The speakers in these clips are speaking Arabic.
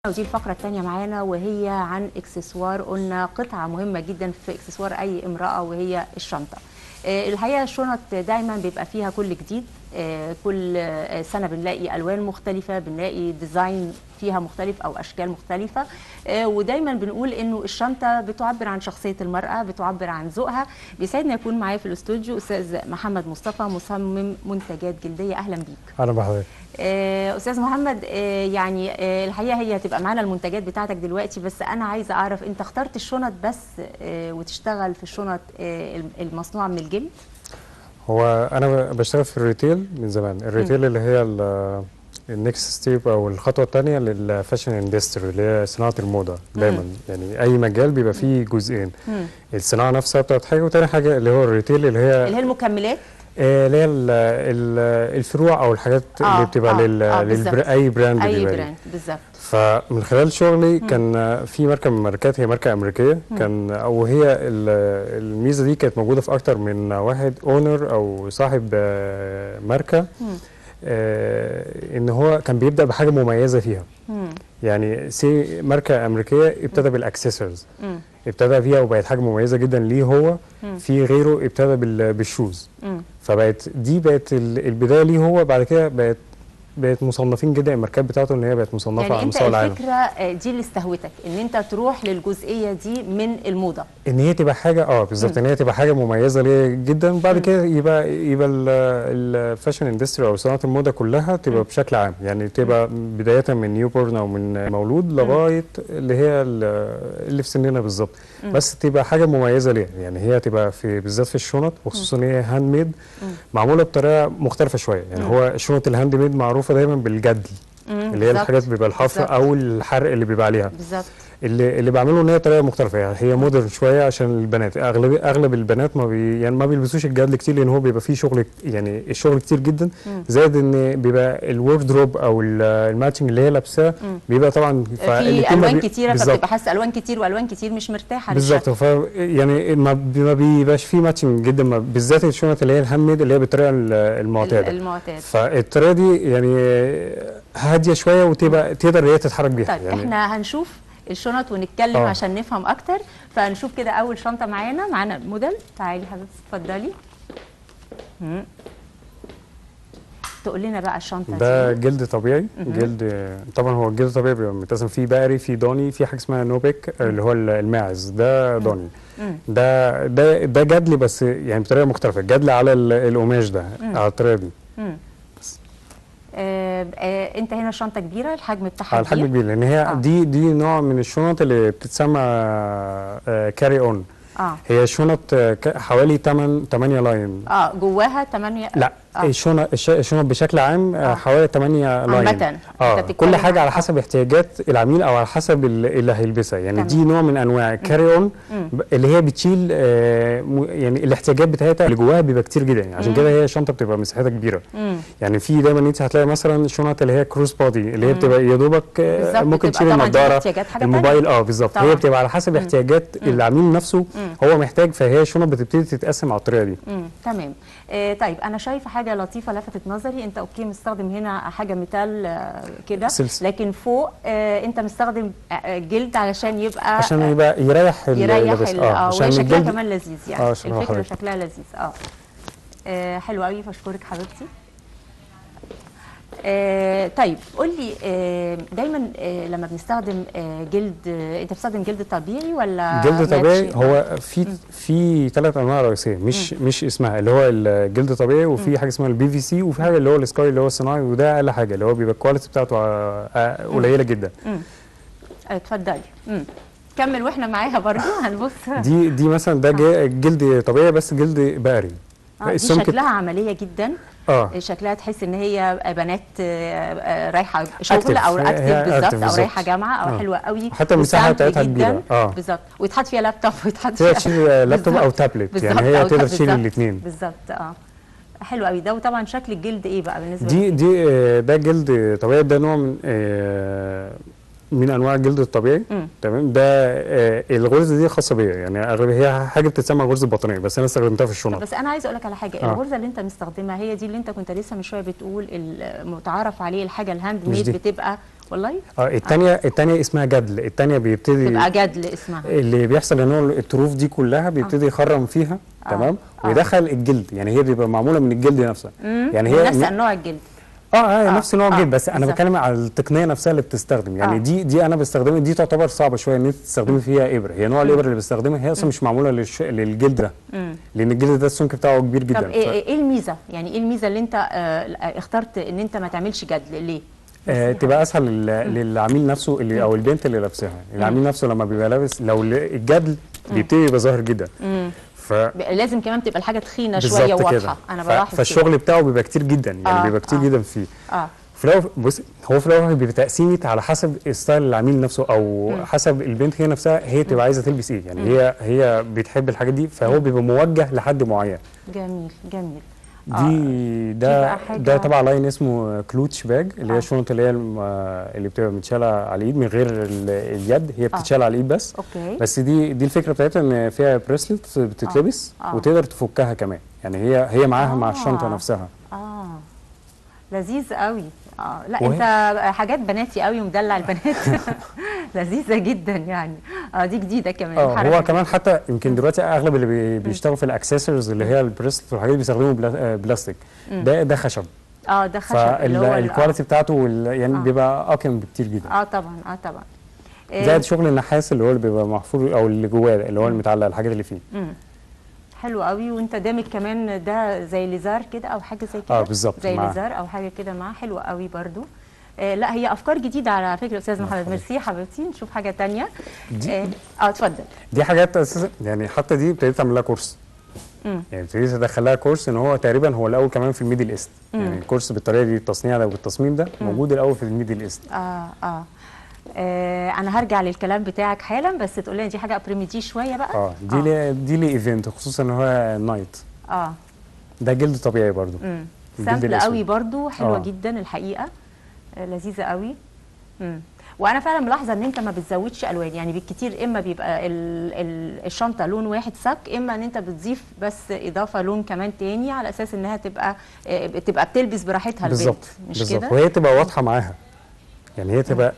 ودي الفقرة الثانية معانا وهي عن اكسسوار. قلنا قطعة مهمة جدا في اكسسوار أي امرأة وهي الشنطة. الحقيقة الشنط دايما بيبقى فيها كل جديد. كل سنة بنلاقي ألوان مختلفة، بنلاقي ديزاين فيها مختلف أو أشكال مختلفة. ودايما بنقول إنه الشنطة بتعبر عن شخصية المرأة، بتعبر عن ذوقها. بيسعدنا يكون معايا في الاستوديو أستاذ محمد مصطفى، مصمم منتجات جلدية. أهلا بيك. أهلا بحضرتك. أستاذ محمد، يعني الحقيقة هي هتبقى معانا المنتجات بتاعتك دلوقتي، بس أنا عايزة أعرف أنت اخترت الشنط بس وتشتغل في الشنط المصنوعة من الجلد؟ هو أنا بشتغل في الريتيل من زمان. الريتيل اللي هي النكست ستيب أو الخطوة الثانية للفاشن اندستري اللي هي صناعة الموضة. دايما يعني أي مجال بيبقى فيه جزئين، الصناعة نفسها بتاعت حاجة، وتاني حاجة اللي هو الريتيل اللي هي المكملات، اللي هي الفروع او الحاجات اللي بتبقى اي براند، اي براند بالظبط. فمن خلال شغلي كان في ماركه من الماركات، هي ماركه امريكيه، كان او هي الميزه دي كانت موجوده في اكتر من واحد اونر او صاحب ماركه، ان هو كان بيبدا بحاجه مميزه فيها. يعني سي ماركه امريكيه ابتدى بالاكسسوارز، ابتدى فيها وبقت حاجه مميزه جدا ليه هو. في غيره ابتدى بالشوز، فبقت دي بقت البدايه ليه هو. بعد كده بقت مصنفين جدا الماركات بتاعته ان هي بقت مصنفه يعني على مستوى العالم. الفكره دي اللي استهوتك ان انت تروح للجزئيه دي من الموضه، ان هي تبقى حاجه بالظبط، ان هي تبقى حاجه مميزه ليه جدا. وبعد كده يبقى الفاشن اندستري او صناعه الموضه كلها تبقى بشكل عام، يعني تبقى بدايه من نيو بورن او من مولود لغايه اللي هي اللي في سننا بالظبط، بس تبقى حاجه مميزه ليها. يعني هي تبقى في بالذات في الشنط، وخصوصا ان هي هاند ميد، معموله بطريقه مختلفه شويه. يعني هو الشنط الهاند ميد معروفه دايما بالجدل، اللي هي الحاجات بيبقى الحفر او الحرق اللي بيبقى عليها بالظبط. اللي بعمله ان هي طريقه مختلفه، يعني هي مودرن شويه عشان البنات. اغلب البنات يعني ما بيلبسوش الجدل كتير، لان هو بيبقى فيه شغل، يعني الشغل كتير جدا، زائد ان بيبقى الوردروب او الماتشنج اللي هي لابساه بيبقى طبعا في الوان كتيره، فبتبقى حاسه الوان كتير والوان كتير مش مرتاحه بالظبط. يعني ما بيبقاش فيه ماتشنج جدا، بالذات الشنط اللي هي الهاند ميد اللي هي بالطريقه المعتاده. فالطريقه دي يعني هاديه شويه وتبقى تقدر هي تتحرك بيها. طيب يعني احنا هنشوف الشنط ونتكلم عشان نفهم اكتر. فنشوف كده اول شنطه معانا موديل. تعالي حضرتك اتفضلي. تقول لنا بقى الشنطه ده جلد طبيعي. جلد طبعا هو الجلد الطبيعي بيبقى متقسم فيه بقري، فيه ضاني، في حاجه اسمها نوبيك اللي هو الماعز، ده ضاني. ده جدل بس يعني بطريقه مختلفه، جدل على القماش ده على الطريقه دي. انت هنا الشنطه كبيره، الحجم بتاعها كبير. الحجم كبير لان هي دي نوع من الشنط اللي بتتسمى كاري اون. هي شنط حوالي 8 لاين. جواها 8. لا الشنط بشكل عام حوالي 8 لاين. كل حاجه على حسب احتياجات العميل او على حسب اللي هيلبسها. يعني دي نوع من انواع الكاري اون اللي هي بتشيل يعني الاحتياجات بتاعتها اللي جواها بيبقى كتير جدا. يعني عشان كده هي شنطه بتبقى مساحتها كبيره. يعني في دايما انت هتلاقي مثلا الشنط اللي هي كروز بودي اللي هي بتبقى يا دوبك ممكن تشيل النضاره، الموبايل. بالظبط. هي بتبقى على حسب احتياجات العميل نفسه هو محتاج، فهي شنط بتبتدي تتقسم على الطريقه دي. تمام. طيب انا شايفه حاجه لطيفه لفتت نظري. انت مستخدم هنا حاجه ميتال كده، لكن فوق انت مستخدم جلد علشان يبقى يريح وهي شكلها كمان لذيذ. يعني الفكره شكلها لذيذ. حلو قوي، فاشكرك حبيبتي. طيب قول لي، دايما لما بنستخدم جلد، انت بتستخدم جلد طبيعي ولا جلد طبيعي؟ هو في 3 انواع رئيسيه، مش اسمها اللي هو الجلد الطبيعي، وفي حاجه اسمها البي في سي، وفي حاجه اللي هو السكاي اللي هو الصناعي، وده اقل حاجه اللي هو بيبقى الكواليتي بتاعته قليله جدا. اتفضلي كمل واحنا معاها برضو هنبص. دي مثلا ده جلد طبيعي بس جلد بقري. دي شكلها عمليه جدا. شكلها تحس ان هي بنات رايحه شغل او اكتف بالظبط، او رايحه جامعه او حلوه قوي. حتى المساحه بتاعتها كبيره بالظبط، ويتحط فيها لابتوب ويتحط فيها تشيل لابتوب او تابلت. يعني هي تقدر تشيل الاثنين بالظبط. حلو قوي ده. وطبعا شكل الجلد ايه بقى بالنسبه ده جلد طبيعي. ده نوع من انواع الجلد الطبيعي. تمام. ده الغرزه دي خاصه بيا، يعني اغلبها هي حاجه بتتسمى غرزه بطانيه، بس انا استخدمتها في الشنط. بس انا عايزه اقول لك على حاجه. الغرزه اللي انت مستخدمها هي دي اللي انت كنت لسه من شويه بتقول المتعارف عليه الحاجه الهاند ميد بتبقى والله. الثانيه اسمها جدل، الثانيه بيبتدي تبقى جدل اسمها. اللي بيحصل ان هو الطروف دي كلها بيبتدي يخرم فيها تمام ويدخل الجلد، يعني هي بيبقى معموله من الجلد نفسها. يعني هي نفس نوع الجلد. نفس نوع الجلد، بس انا بتكلم على التقنيه نفسها اللي بتستخدم، يعني دي انا بستخدمها، دي تعتبر صعبه شويه ان انت تستخدمي فيها ابره، هي نوع الابره اللي بستخدمها هي اصلا مش معموله للجلد ده، لان الجلد ده السمك بتاعه كبير جدا. طب ايه الميزه؟ يعني ايه الميزه اللي انت اخترت ان انت ما تعملش جدل ليه؟ تبقى اسهل للعميل نفسه اللي او البنت اللي لابساها، العميل نفسه لما بيبقى لابس لو الجدل بيبتدي يبقى ظاهر جدا، لازم كمان تبقى الحاجه تخينه شويه وواضحه. انا بلاحظ فالشغل بتاعه بيبقى كتير جدا، يعني بيبقى كتير جدا فيه. بص، هو في الاول بيبقى تقسيمه على حسب ستايل العميل نفسه او حسب البنت هي نفسها هي تبقى عايزه تلبس ايه، يعني هي بتحب الحاجات دي، فهو بيبقى موجه لحد معين. جميل جميل. ده تبع لاين اسمه كلوتش باج، اللي هي الشنط اللي هي اللي بتبقى متشاله على الايد من غير اليد، هي بتتشال على الايد بس. بس دي الفكره بتاعتها ان فيها بريسلت بتتلبس وتقدر تفكها كمان، يعني هي معاها مع الشنطه نفسها. لذيذ قوي. لا انت حاجات بناتي قوي ومدلع البنات. لذيذه جدا يعني. دي جديده كمان. هو كمان حتى يمكن دلوقتي اغلب اللي بيشتغلوا في الاكسسوارز اللي هي البريسلت والحاجات دي بيستخدموا بلاستيك. ده خشب. ده خشب اللي هو الكواليتي بتاعته يعني بيبقى اقيم بكتير جدا. طبعا طبعا. زائد شغل النحاس اللي هو اللي بيبقى محفور او اللي جواه اللي هو المتعلق الحاجات اللي فيه. حلو قوي. وانت دامج كمان ده زي ليزار كده او حاجه زي كده. بالظبط، زي ليزار او حاجه كده معاه. حلوه قوي برضو. لا هي افكار جديده على فكره استاذ محمد. ميرسي حبيبتي. نشوف حاجه ثانيه. اتفضل. دي حاجات اساسا يعني حتى دي ابتديت اعمل لها كورس. يعني ابتديت ادخل لها كورس ان هو تقريبا هو الاول كمان في الميدل ايست. يعني الكورس بالطريقه دي التصنيع ده والتصميم ده موجود الاول في الميدل ايست. انا هرجع للكلام بتاعك حالا، بس تقول لي دي حاجه بريميتي شويه بقى. دي لي ايفنت، خصوصا ان هو نايت. ده جلد طبيعي برضو. سامبل قوي برضو. حلوه جدا الحقيقه. لذيذه قوي. وانا فعلا ملاحظه ان انت ما بتزودش الوان، يعني بالكتير اما بيبقى الشنطه لون واحد صك، اما ان انت بتضيف بس اضافه لون كمان تاني على اساس انها تبقى بتلبس براحتها البنت. مش كده؟ وهي تبقى واضحه معاها، يعني هي تبقى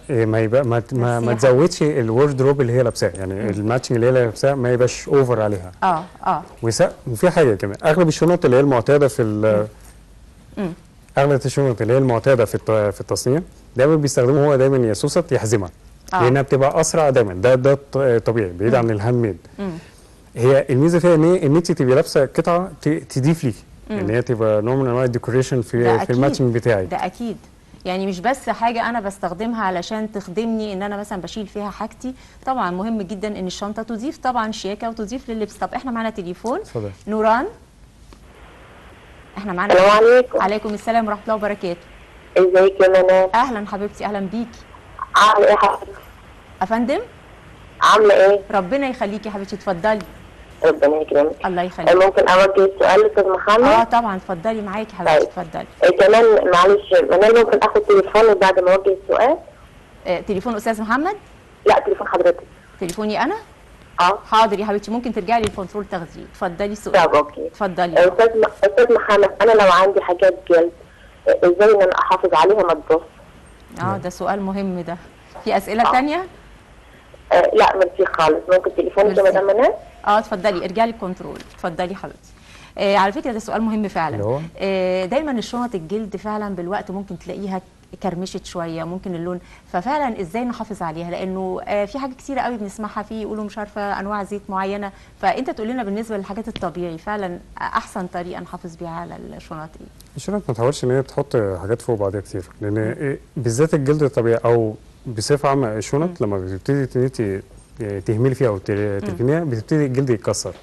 ما تزودش الوردروب اللي هي لابساه، يعني الماتشنج اللي هي لابساه ما يبقاش اوفر عليها. وفي حاجه كمان، اغلب الشنط اللي هي المعتاده في اغلب الشنط اللي هي المعتاده في التصنيع دايما بيستخدموا هو دايما يا سوست يا حزمه، لانها بتبقى اسرع دايما. ده طبيعي بعيد عن الهاند ميد. هي الميزه فيها ان انت تبقي لابسه قطعه تضيف ليكي، ان هي تبقى نوع من انواع الديكوريشن في الماتشنج بتاعك. ده اكيد، يعني مش بس حاجه انا بستخدمها علشان تخدمني ان انا مثلا بشيل فيها حاجتي. طبعا مهم جدا ان الشنطه تضيف طبعا شياكه وتضيف لللبس. طب احنا معانا تليفون. نوران، احنا معانا. السلام عليكم. عليكم السلام ورحمه الله وبركاته. ازيك يا منال؟ اهلا حبيبتي، اهلا بيكي. عامله ايه حضرتك؟ افندم؟ عامله ايه؟ ربنا يخليكي يا حبيبتي، اتفضلي. ربنا يكرمك. الله يخليك. ممكن اوجه السؤال لاستاذ محمد؟ طبعا اتفضلي معاكي حبيبتي. اتفضلي. كمان معلش منال، ممكن اخد تليفون بعد ما اوجه السؤال؟ تليفون استاذ محمد؟ لا، تليفون حضرتك. تليفوني انا؟ حاضر يا حبيبتي، ممكن ترجعي للكنترول تاخديه. اتفضلي السؤال. طب اوكي. اتفضلي. استاذ محمد، انا لو عندي حاجات جلد ازاي ان انا احافظ عليها ما تبص؟ ده سؤال مهم ده. في اسئله ثانيه؟ لا ميرسي خالص. ممكن تليفونك يا مدام منال؟ اتفضلي، ارجعي للكنترول. اتفضلي حبيبتي. على فكره ده سؤال مهم فعلا. دايما الشنط الجلد فعلا بالوقت ممكن تلاقيها كرمشت شويه، ممكن اللون، ففعلا ازاي نحافظ عليها؟ لانه في حاجات كتيره قوي بنسمعها فيه يقولوا مش عارفه انواع زيت معينه، فانت تقول لنا بالنسبه للحاجات الطبيعي فعلا احسن طريقه نحافظ بيها على الشنط ايه؟ الشنط ما تحاولش ان هي بتحط حاجات فوق بعضها كتير، لان بالذات الجلد الطبيعي او بصفه عامه الشنط لما بتبتدي تهملي فيها او تركنيها بتبتدي الجلد يتكسر.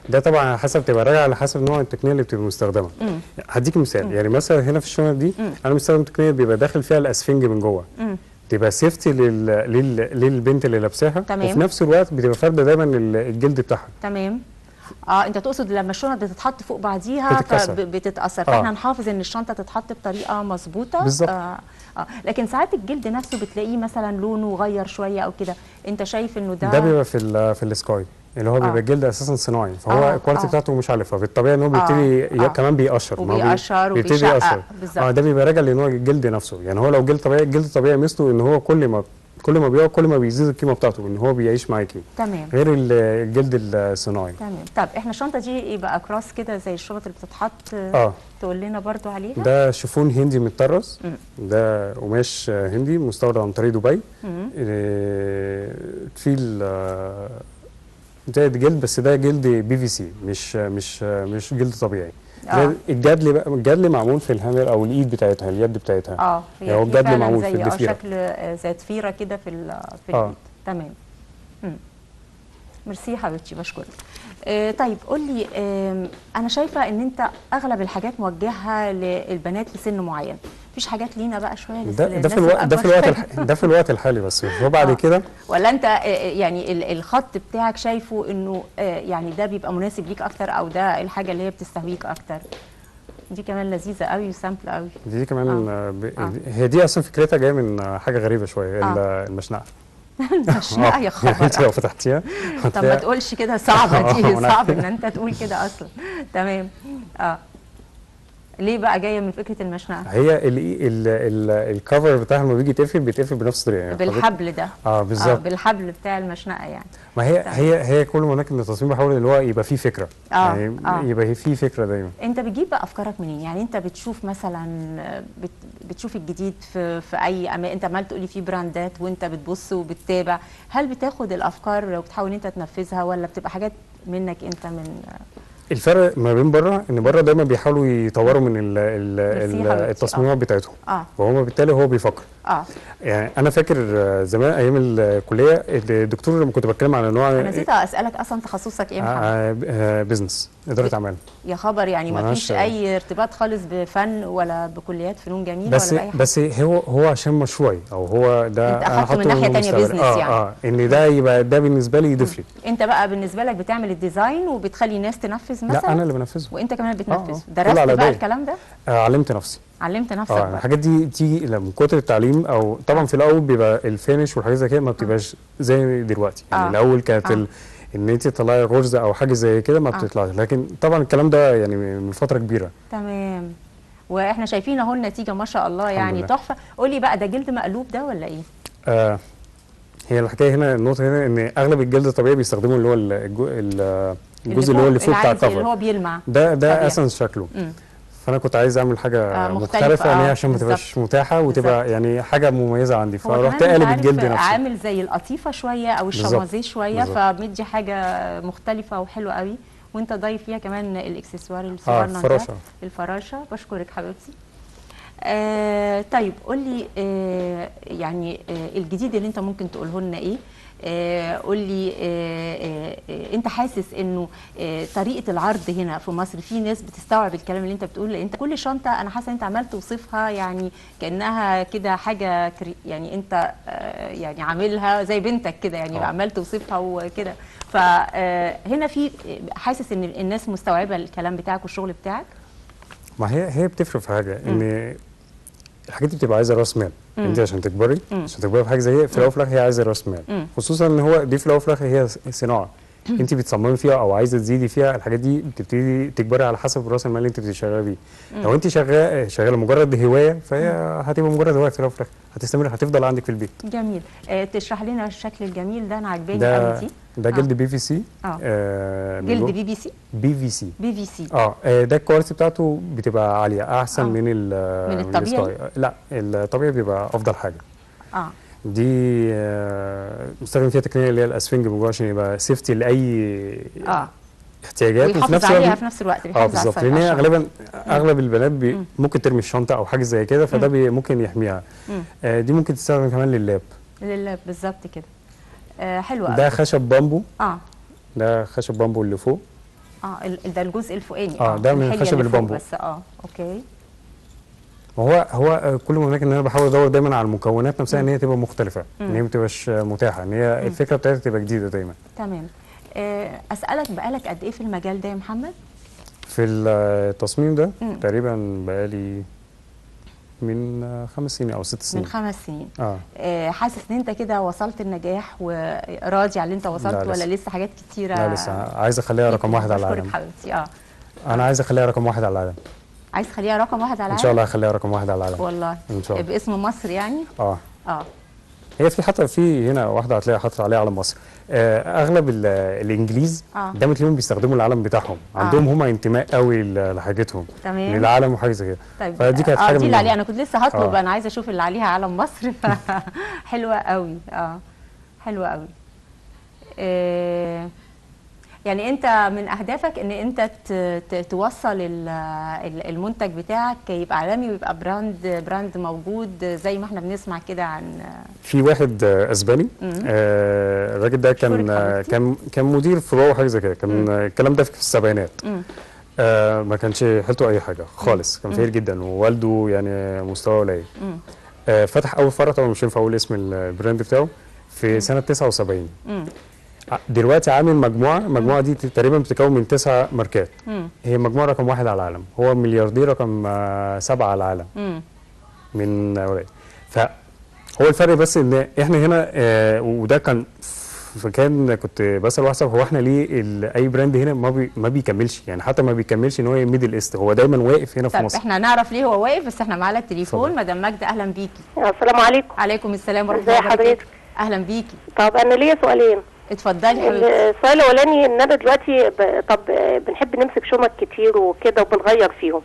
ده طبعا على حسب، تبقى راجعه على حسب نوع التقنيه اللي بتبقى مستخدمه. هديك مثال. يعني مثلا هنا في الشنط دي انا مستخدم تقنيه بيبقى داخل فيها الاسفنج من جوه، تبقى سيفتي للبنت اللي لابساها، وفي نفس الوقت بتبقى فارده دايما الجلد بتاعها. تمام. انت تقصد لما الشنط بتتحط فوق بعضيها بتتاثر، فاحنا نحافظ ان الشنطه تتحط بطريقه مظبوطه. بالظبط. لكن ساعات الجلد نفسه بتلاقيه مثلا لونه غير شويه او كده، انت شايف انه ده بيبقى في السكاي، اللي هو بيبقى الجلد اساسا صناعي، فهو الكواليتي بتاعته مش عاليه، فبالطبيعي ان هو بيبتدي كمان بيقشر وبيشقق بالظبط. ده بيبقى راجع لنوع الجلد نفسه. يعني هو لو جلد طبيعي، الجلد الطبيعي مثله ان هو كل ما بيقع كل ما بيزيد القيمه بتاعته، ان هو بيعيش معاكي. تمام. غير الجلد الصناعي. تمام. طب احنا الشنطه دي ايه بقى؟ كراس كده زي الشنط اللي بتتحط. تقول لنا برضو عليها. ده شيفون هندي متطرز. ده قماش هندي مستورد عن طريق دبي. في ده جلد، بس ده جلد بي في سي، مش جلد طبيعي. الجدل معمول في الهامر او الايد بتاعتها، اليد بتاعتها. يعني هو الجدل معمول في الضفيره، شكل زي ضفيره كده في الايد. تمام. ميرسي يا حبيبتي، بشكرك. طيب قول لي، انا شايفه ان انت اغلب الحاجات موجهه للبنات في سن معين، مفيش حاجات لينا بقى شويه ده في الوقت الحالي بس، وبعد كده ولا انت يعني الخط بتاعك شايفه انه يعني ده بيبقى مناسب ليك اكتر، او ده الحاجه اللي هي بتستهويك اكتر؟ دي كمان لذيذه قوي وسامبل قوي. دي كمان هي دي اصلا فكرتها جايه من حاجه غريبه شويه. المشنقه. المشنقه يا خبر. انت لو فتحتيها طب ما تقولش كده، صعبه دي. صعب ان انت تقول كده اصلا. تمام. ليه بقى جايه من فكره المشنقه؟ هي الكفر بتاعها لما بيجي بيتقفل بنفس الطريقه يعني بالحبل ده. بالظبط. بالحبل بتاع المشنقه يعني. ما هي كل ما هناك ان التصميم بحاول اللي هو يبقى فيه فكره. يعني يبقى فيه فكره دايما. انت بتجيب بقى افكارك منين؟ يعني انت بتشوف مثلا بتشوف الجديد في اي انت عمال تقولي في براندات وانت بتبص وبتتابع، هل بتاخد الافكار وبتحاول انت تنفذها، ولا بتبقى حاجات منك انت من الفرق ما بين بره ان بره دايما بيحاولوا يطوروا من التصميمات بتاعتهم. فهو بالتالي هو بيفكر. يعني انا فاكر زمان ايام الكليه الدكتور لما كنت بتكلم عن نوع، انا نسيت اسالك اصلا تخصصك ايه يا محمد؟ بزنس، اداره اعمال. يا خبر، يعني ما فيش اي ارتباط خالص بفن ولا بكليات فنون جميله بس ولا اي حاجه؟ بس هو عشان مشروعي، او هو ده انت اخدته من ناحيه ثانيه بزنس يعني. ان ده يبقى ده بالنسبه لي يضيف لي. انت بقى بالنسبه لك بتعمل الديزاين وبتخلي الناس تنفذ مثلا؟ لا، انا اللي بنفذه. وانت كمان بتنفذ. درست بقى الكلام ده؟ علمت نفسي. علمت نفسك بقى. الحاجات دي بتيجي من كتر التعليم، او طبعا في الاول بيبقى الفينش والحاجات زي كده ما بتبقاش زي دلوقتي. يعني الاول كانت ان انت تطلعي غرزه او حاجه زي كده ما بتطلعش، لكن طبعا الكلام ده يعني من فتره كبيره. تمام. واحنا شايفين اهو النتيجه ما شاء الله، يعني تحفه. قولي بقى، ده جلد مقلوب ده ولا ايه؟ هي الحكايه هنا، النقطه هنا ان اغلب الجلد الطبيعي بيستخدموا اللي هو الجزء اللي هو اللي فوق بتاع الكفر، اللي هو بيلمع. ده اساسا شكله. فانا كنت عايز اعمل حاجه مختلفه ان هي عشان ما تبقاش متاحه وتبقى يعني حاجه مميزه عندي، فرحت قالب الجلد نفسه. عامل زي القطيفه شويه او الشمازيه شويه، فمدي حاجه مختلفه وحلوه قوي، وانت ضايف فيها كمان الاكسسوار الصغنن ده، الفراشه. بشكرك حبيبتي. طيب قول لي يعني الجديد اللي انت ممكن تقوله لنا ايه؟ قول لي انت حاسس انه طريقه العرض هنا في مصر، في ناس بتستوعب الكلام اللي انت بتقوله؟ انت كل شنطه انا حاسه انت عمال توصفها يعني كانها كده حاجه يعني انت يعني عاملها زي بنتك كده، يعني عمال توصفها وكده. فهنا في حاسس ان الناس مستوعبه الكلام بتاعك والشغل بتاعك؟ ما هي بتفرق في حاجه، ان الحاجات دي بتبقى عايزه راس مال. انت عشان تكبري في حاجه زي هي، في الاول وفي الاخر هي عايزه راس مال، خصوصا ان هو دي في الاول وفي الاخر هي صناعه. انت بتصممي فيها او عايزه تزيدي فيها، الحاجات دي بتبتدي تكبري على حسب راس المال اللي انت بتشتغلي بيه. لو انت شغاله مجرد هوايه، فهي هتبقى مجرد هوايه في الاول وفي الاخر، هتستمر، هتفضل عندك في البيت. جميل. تشرح لنا الشكل الجميل ده، انا عاجباني قوي دي. ده جلد بي في سي. جلد بي في سي. بي في سي. بي في سي. ده الكواليتي بتاعته بتبقى عاليه احسن من الطبيعي. لا، الطبيعي بيبقى افضل حاجه. دي مستخدم فيها تقنيه اللي هي الاسفنج من جوه، عشان يبقى سيفتي لاي احتياجات، وفي نفس الوقت بيحافظ على بالظبط، لان هي اغلب البنات ممكن ترمي الشنطه او حاجه زي كده، فده ممكن يحميها. دي ممكن تستخدم كمان لللاب بالظبط كده. حلوه. ده خشب بامبو. ده خشب بامبو اللي فوق. ده الجزء الفوقاني. ده من خشب البامبو بس. اوكي. هو كل ما هناك ان انا بحاول ادور دايما على المكونات نفسها، ان هي تبقى مختلفه، ان هي ما تبقاش متاحه، ان هي الفكره بتاعتها تبقى جديده دايما. تمام. اسالك، بقالك قد ايه في المجال ده يا محمد؟ في التصميم ده تقريبا بقالي من 5 سنين او 6 سنين. من 5 سنين. حاسس ان انت كده وصلت النجاح وراضي على اللي انت وصلت ولا لسه حاجات كتيره؟ لا لسه، عايز اخليها رقم 1 على العالم. حبيبتي. انا عايز اخليها رقم 1 على العالم. عايز تخليها رقم 1 على العالم؟ ان شاء الله هخليها رقم 1 على العالم والله. ان شاء الله. باسم مصر يعني؟ هي في حتى في هنا واحده هتلاقي حاطط عليها علم مصر. اغلب الانجليز دايما تلاقيهم بيستخدموا العلم بتاعهم، عندهم هم انتماء قوي لحاجتهم، تمام، للعالم وحاجه زي كده. طيب فدي كانت حاجه دي اللي عليها. انا كنت لسه هطلب، انا عايزه اشوف اللي عليها علم مصر. حلوه قوي. حلوه قوي. يعني انت من اهدافك ان انت توصل المنتج بتاعك يبقى عالمي ويبقى براند موجود، زي ما احنا بنسمع كده عن في واحد اسباني. الراجل ده كان مدير فروع حاجه زي كده، كان الكلام ده في السبعينات. ما كانش حيلته اي حاجه خالص، كان فقير جدا، ووالده يعني مستوى قليل. فتح اول فرع، طبعا مش هينفع اقول اسم البراند بتاعه، في سنه 79. دلوقتي عامل المجموعه دي تقريبا بتتكون من 9 ماركات. هي مجموعه رقم 1 على العالم، هو ملياردير رقم 7 على العالم من قليل. فهو الفرق بس ان احنا هنا وده كنت بسال واحد صاحبي، هو احنا ليه اي براند هنا ما بيكملش، يعني حتى ما بيكملش ان هو ميدل ايست، هو دايما واقف هنا في مصر. احنا نعرف ليه هو واقف، بس احنا معانا التليفون. مدام ماجده اهلا بيكي. السلام عليكم. عليكم السلام ورحمه الله وبركاته. حضرتك؟ اهلا بيكي. طب انا ليا سؤالين. اتفضلي حبيبتي. السؤال الاولاني ان انا دلوقتي بنحب نمسك شنط كتير وكده وبنغير فيهم.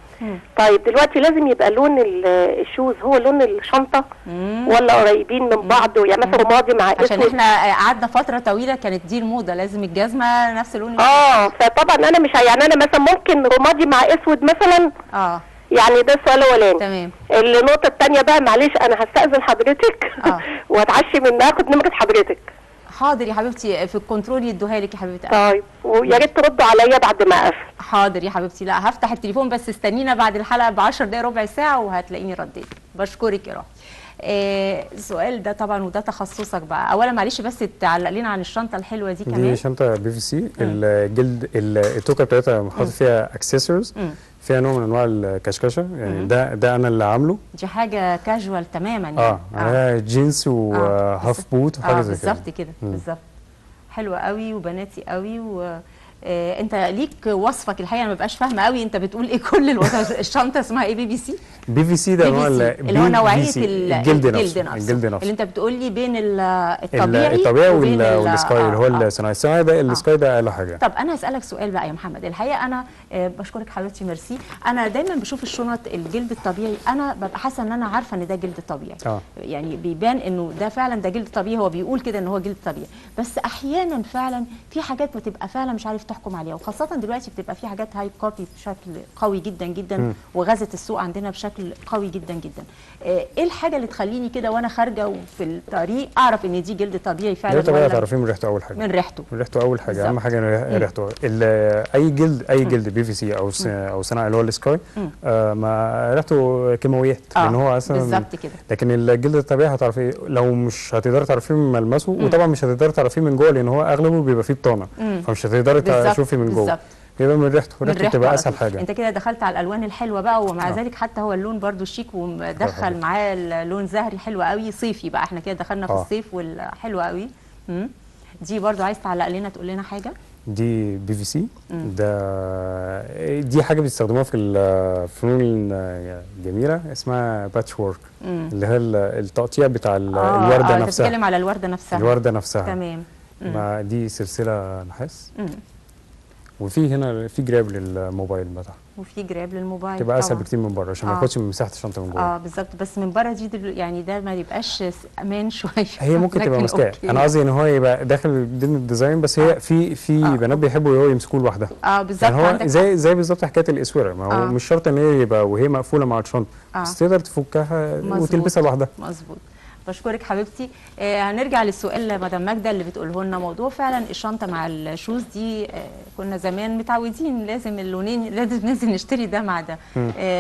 طيب دلوقتي لازم يبقى لون الشوز هو لون الشنطه ولا قريبين من بعض؟ يعني مثلا رمادي مع اسود، عشان احنا قعدنا فتره طويله كانت دي الموضه، لازم الجزمه نفس لون فطبعا انا مش يعني انا مثلا ممكن رمادي مع اسود مثلا. يعني ده السؤال الاولاني. تمام. النقطه الثانيه بقى، معلش انا هستاذن حضرتك واتعشي من اخد نمره حضرتك. حاضر يا حبيبتي، في الكنترول يدوها لك يا حبيبتي. طيب ويا ريت تردوا عليا بعد ما اقفل. حاضر يا حبيبتي. لا هفتح التليفون، بس استنينا بعد الحلقه ب10 دقايق ربع ساعه وهتلاقيني رديت. بشكرك يا روحي. السؤال ده طبعا وده تخصصك بقى. اولا معلش بس تعلق لنا عن الشنطه الحلوه دي كمان. دي شنطه بي في سي، الجلد التوكه بتاعتها حاطط فيها اكسسوارز، فيها نوع من انواع الكشكشه، يعني ده انا اللي عامله. دي حاجه كاجوال تماما يعني. جينز وهاف بوت وحاجه زي كده. بالظبط كده، بالظبط. حلوه قوي وبناتي قوي. انت ليك وصفك الحقيقه، انا ما ببقاش فاهمه قوي انت بتقول ايه كل الوصف. الشنطه اسمها ايه؟ بي سي. بي في سي ده اللي هو نوعيه الجلد نفسه اللي انت بتقول لي بين الطبيعي والسكاي اللي هو الصناعي. الصناعي ده السكاي ده اقل حاجه. طب انا هسالك سؤال بقى يا محمد. الحقيقه انا بشكرك حبيبتي، ميرسي. انا دايما بشوف الشنط الجلد الطبيعي، انا ببقى حاسه ان انا عارفه ان ده جلد طبيعي. يعني بيبان انه ده فعلا ده جلد طبيعي، هو بيقول كده ان هو جلد طبيعي، بس احيانا فعلا في حاجات بتبقى فعلا مش عارف تحكم عليها، وخاصه دلوقتي بتبقى في حاجات هاي كوبي بشكل قوي جدا جدا وغزت السوق عندنا بشكل قوي جدا جدا. ايه الحاجه اللي تخليني كده وانا خارجه وفي الطريق اعرف ان دي جلد طبيعي فعلا؟ جلد طبيعي تعرفيه من ريحته اول حاجه. من ريحته اول حاجه، اهم حاجه ريحته. اي جلد بي في سي او صناعي اللي هو السكاي ما ريحته كيماويات، لان هو اصلا بالظبط كده. لكن الجلد الطبيعي هتعرفيه، لو مش هتقدري تعرفيه من ملمسه، وطبعا مش هتقدري تعرفيه من جوه لان هو اغلبه بيبقى فيه بطانه، فمش هتقدري تشوفي من جوه. يبقى من ريحته بتبقى اسهل حاجه. انت كده دخلت على الالوان الحلوه بقى، ومع ذلك حتى هو اللون برده شيك، ومدخل معاه اللون زهري حلو قوي صيفي بقى. احنا كده دخلنا في الصيف والحلوه قوي. دي برده عايز تعلق لنا تقول لنا حاجه؟ دي بي في سي، دي حاجه بيستخدموها في الفنون الجميله، اسمها باتش وورك، اللي هي التقطيع بتاع الورده نفسها. بتتكلم على الورده نفسها. الورده نفسها تمام. دي سلسله نحاس. وفي هنا في جراب للموبايل بتاعها، وفي جراب للموبايل تبقى اسهل بكتير من بره عشان ما ياخدش من مساحه الشنطه من جوه. بالظبط. بس من بره دي يعني ده ما يبقاش امان شويه. هي ممكن تبقى ماسكاه. انا قصدي ان هو يبقى داخل ضمن الديزاين، بس هي في بنات بيحبوا يمسكوه لوحدها. بالظبط. يعني هو زي بالظبط حكايه الاسوره، ما هو مش شرط ان هي يبقى وهي مقفوله مع الشنطه، بس تقدر تفكها وتلبسها لوحدها. مظبوط. بشكرك حبيبتي. هنرجع للسؤال لمدام ماجده اللي بتقوله لنا، موضوع فعلا الشنطه مع الشوز دي. كنا زمان متعودين لازم اللونين، لازم ننزل نشتري ده مع ده.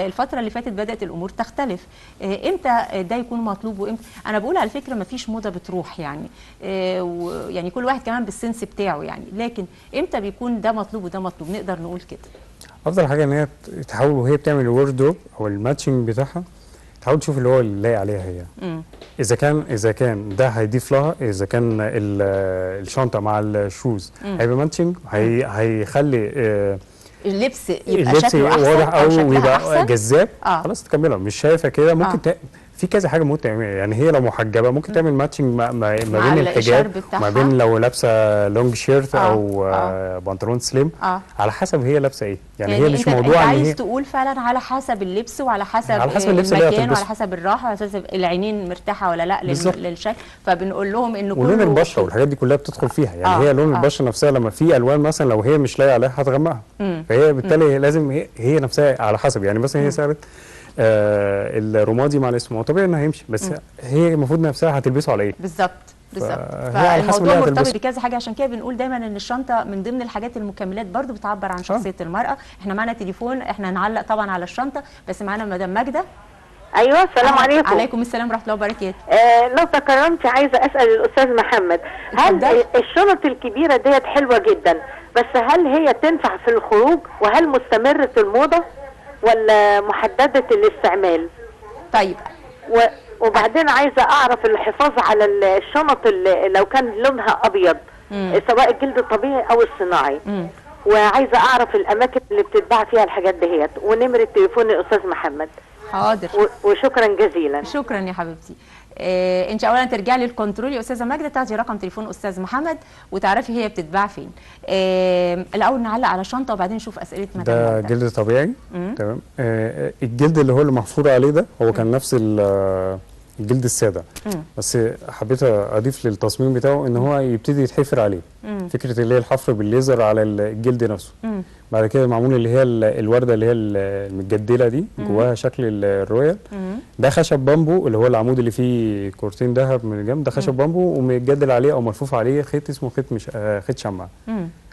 الفتره اللي فاتت بدات الامور تختلف. امتى ده يكون مطلوب وامتى؟ انا بقول على فكره ما فيش موضه بتروح يعني، يعني كل واحد كمان بالسنس بتاعه يعني، لكن امتى بيكون ده مطلوب وده مطلوب؟ نقدر نقول كده افضل حاجه ان هي تحاول وهي بتعمل الوردروب او الماتشنج بتاعها تحاول تشوف اللي هو اللي لاقي عليها هي. اذا كان ده هيضيف لها، اذا كان الشنطه مع الشوز هيبقى ماتشنج، هيخلي اللبس يبقى شكله احسن واضح او ويبقى جذاب، خلاص تكملها. مش شايفه كده ممكن في كذا حاجه ممكن تعملها. يعني هي لو محجبه ممكن تعمل ماتشنج ما بين الحجاب، ما بين لو لابسه لونج شيرت او بنطلون سليم، على حسب هي لابسه ايه. يعني هي مش موضوع انت عايز تقول فعلا على حسب اللبس وعلى حسب المكان وعلى حسب الراحه وعلى حسب العينين مرتاحه ولا لا للشكل. فبنقول لهم انه ولون البشره والحاجات دي كلها بتدخل فيها. يعني هي لون البشره نفسها لما في الوان مثلا لو هي مش لايقه عليها هتغمقها، فهي بالتالي لازم هي نفسها على حسب. يعني مثلا هي سالت الرمادي مع الاسود، هو طبيعي انه هيمشي، بس هي المفروض نفسها هتلبسه على ايه بالظبط. فالموضوع مرتبط بكذا حاجه. عشان كده بنقول دايما ان الشنطه من ضمن الحاجات المكملات برضو بتعبر عن شخصيه المراه. احنا معانا تليفون، احنا هنعلق طبعا على الشنطه، بس معانا مدام ماجده. ايوه السلام عليكم. عليكم السلام ورحمه الله وبركاته. لو تكرمتي عايزه اسال الاستاذ محمد، هل الشنط الكبيره ديت حلوه جدا، بس هل هي تنفع في الخروج، وهل مستمره الموضه ولا محدده الاستعمال؟ طيب وبعدين عايزه اعرف الحفاظ على الشنط اللي لو كان لونها ابيض، سواء الجلد الطبيعي او الصناعي. وعايزه اعرف الاماكن اللي بتتباع فيها الحاجات دهيت، ونمره تليفون الاستاذ محمد. حاضر. وشكرا جزيلا. شكرا يا حبيبتي. انت اولا ترجعي للكنترول يا استاذه ماجده، تاخدي رقم تليفون استاذ محمد وتعرفي هي بتتباع فين. الاول نعلق على الشنطه وبعدين نشوف اسئله مدام ده ماجده. جلد طبيعي. تمام. الجلد اللي هو اللي محفور عليه ده هو كان نفس الجلد الساده، بس حبيت اضيف للتصميم بتاعه ان هو يبتدي يتحفر عليه. فكره اللي هي الحفر بالليزر على الجلد نفسه. بعد كده معمول اللي هي الورده اللي هي المتجدله دي جواها شكل الرويال. ده خشب بامبو اللي هو العمود اللي فيه كورتين ذهب من الجنب، ده خشب بامبو ومتجدل عليه او ملفوف عليه خيط اسمه خيط مش خيط شمع.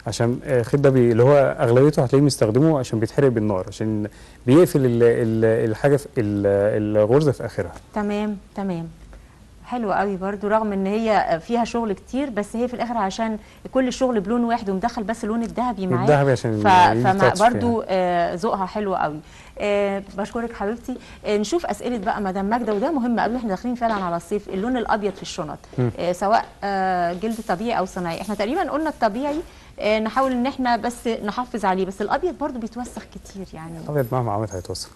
عشان الخيط ده اللي هو اغلبيته هتلاقيه بيستخدموه عشان بيتحرق بالنار، عشان بيقفل الحاجه في الغرزه في اخرها. تمام. حلوه قوي برضو، رغم ان هي فيها شغل كتير، بس هي في الاخر عشان كل الشغل بلون واحد ومدخل بس اللون الذهبي معاه. الذهبي عشان برضو ذوقها حلو قوي. بشكرك حبيبتي. نشوف اسئله بقى مدام ماجده، وده مهم قوي، احنا داخلين فعلا على الصيف. اللون الابيض في الشنط سواء جلد طبيعي او صناعي. احنا تقريبا قلنا الطبيعي نحاول ان احنا بس نحافظ عليه، بس الابيض برضو بيتوسخ كتير. يعني الابيض مهما عملت هيتوسخ.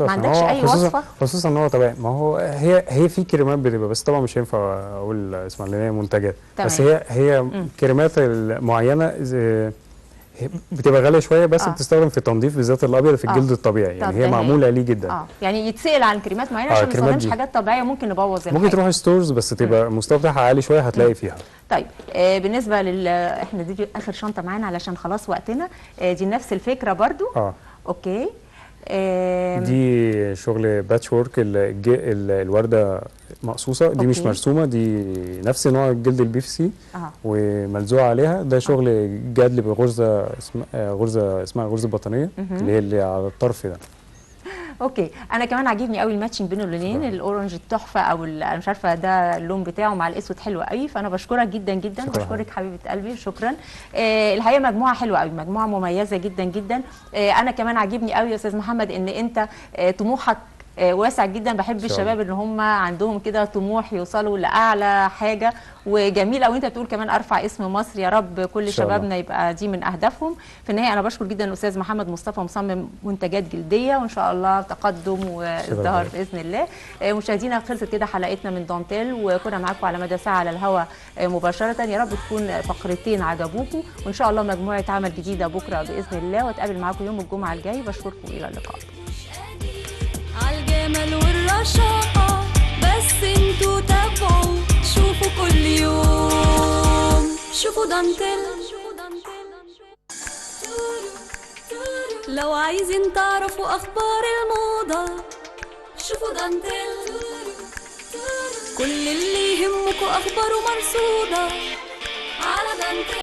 ما عندكش اي وصفه؟ خصوصا ان هو طبيعي. ما هو هي في كريمات بتبقى، بس طبعا مش هينفع اقول اسمها اللي هي منتجات. بس هي كريمات معينه بتبقى غاليه شويه، بس بتستخدم في التنظيف بالذات الابيض في الجلد الطبيعي. يعني هي معموله ليه جدا. يعني يتسال عن كريمات معينه عشان ما نستخدمش حاجات طبيعيه ممكن نبوظ الحاجه. ممكن تروح ستورز بس تبقى المستوى بتاعها عالي شويه هتلاقي فيها. طيب بالنسبه احنا دي اخر شنطه معانا علشان خلاص وقتنا. دي نفس الفكره برضو. اوكي. دي شغل باتش وورك، الورده مقصوصه، دي مش مرسومه، دي نفس نوع الجلد البي في سي وملزوق عليها. ده شغل جدل بغرزه اسمها غرزه بطانيه، اللي على الطرف ده. اوكي. انا كمان عاجبني قوي الماتشنج بين اللونين، الاورنج التحفه او انا مش عارفه ده اللون بتاعه مع الاسود حلو قوي. فانا بشكرك جدا جدا. بشكرك حبيبه قلبي، شكرا. الحقيقه مجموعه حلوه قوي، مجموعه مميزه جدا جدا. انا كمان عاجبني قوي يا استاذ محمد ان انت طموحك واسع جدا. بحب الشباب ان هم عندهم كده طموح يوصلوا لاعلى حاجه، وجميل قوي انت بتقول كمان ارفع اسم مصر. يا رب كل شبابنا يبقى دي من اهدافهم. في النهايه انا بشكر جدا الاستاذ محمد مصطفى، مصمم منتجات جلديه، وان شاء الله تقدم وازدهار باذن الله. مشاهدينا خلصت كده حلقتنا من دانتيل، وكنا معاكم على مدى ساعه على الهواء مباشره. يا رب تكون فقرتين عجبوكم، وان شاء الله مجموعه عمل جديده بكره باذن الله، واتقابل معاكم يوم الجمعه الجاي. بشكركم، الى اللقاء. عالجمال والرشاقة بس انتوا تابعوا، شوفوا كل يوم، شوفوا دانتيل. لو عايزين تعرفوا اخبار الموضة شوفوا دانتيل. كل اللي يهمكوا اخباره مرصودة على دانتيل.